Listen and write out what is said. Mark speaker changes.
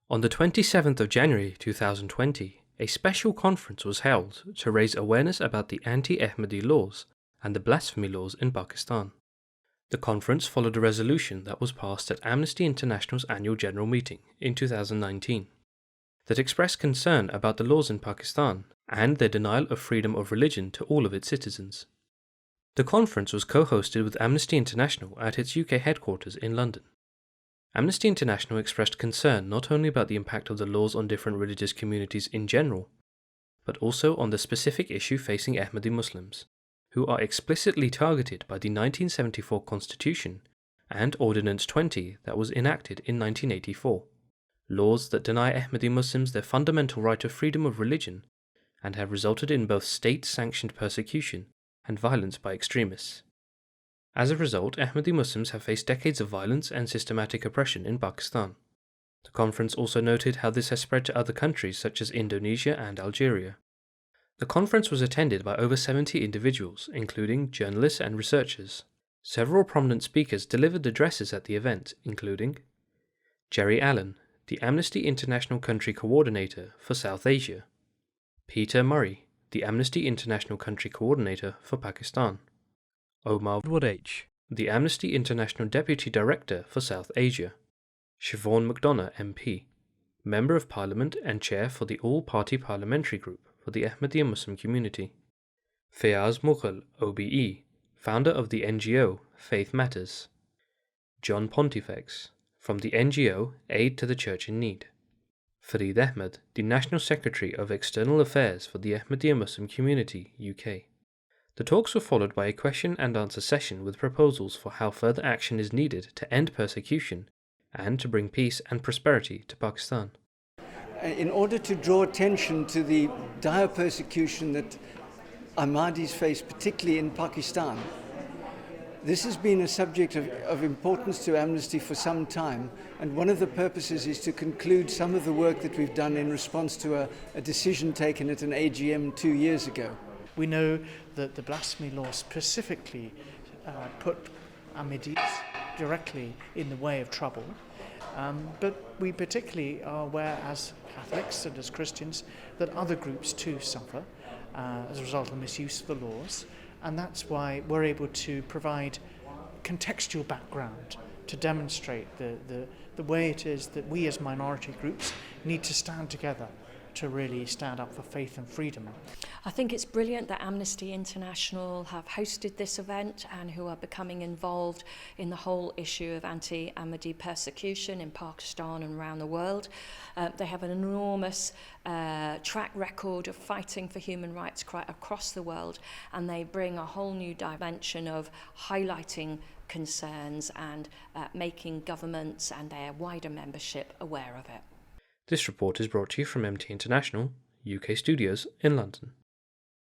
Speaker 1: On the 27th of January 2020, a special conference was held to raise awareness about the anti-Ahmadi laws and the blasphemy laws in Pakistan. The conference followed a resolution that was passed at Amnesty International's annual general meeting in 2019 that expressed concern about the laws in Pakistan and their denial of freedom of religion to all of its citizens. The conference was co-hosted with Amnesty International at its UK headquarters in London. Amnesty International expressed concern not only about the impact of the laws on different religious communities in general, but also on the specific issue facing Ahmadi Muslims, who are explicitly targeted by the 1974 Constitution and Ordinance 20 that was enacted in 1984, laws that deny Ahmadi Muslims their fundamental right of freedom of religion and have resulted in both state-sanctioned persecution and violence by extremists. As a result, Ahmadi Muslims have faced decades of violence and systematic oppression in Pakistan. The conference also noted how this has spread to other countries such as Indonesia and Algeria. The conference was attended by over 70 individuals, including journalists and researchers. Several prominent speakers delivered addresses at the event, including Jerry Allen, the Amnesty International Country Coordinator for South Asia; Peter Murray, the Amnesty International Country Coordinator for Pakistan; Omar Wood H., the Amnesty International Deputy Director for South Asia; Siobhan McDonough MP, Member of Parliament and Chair for the All-Party Parliamentary Group for the Ahmadiyya Muslim Community; Fayaz Mughal, OBE, founder of the NGO Faith Matters; John Pontifex, from the NGO Aid to the Church in Need; Fareed Ahmed, the National Secretary of External Affairs for the Ahmadiyya Muslim Community, UK. The talks were followed by a question and answer session with proposals for how further action is needed to end persecution and to bring peace and prosperity to Pakistan.
Speaker 2: In order to draw attention to the dire persecution that Ahmadis face, particularly in Pakistan, this has been a subject of importance to Amnesty for some time, and one of the purposes is to conclude some of the work that we've done in response to a decision taken at an AGM 2 years ago.
Speaker 3: We know that the blasphemy law specifically put Ahmadis directly in the way of trouble, but we particularly are aware as Catholics and as Christians that other groups too suffer as a result of misuse of the laws, and that's why we're able to provide contextual background to demonstrate the way it is that we as minority groups need to stand together to really stand up for faith and freedom.
Speaker 4: I think it's brilliant that Amnesty International have hosted this event and who are becoming involved in the whole issue of anti-Ahmadi persecution in Pakistan and around the world. They have an enormous track record of fighting for human rights across the world, and they bring a whole new dimension of highlighting concerns and making governments and their wider membership aware of it.
Speaker 1: This report is brought to you from MT International, UK studios in London.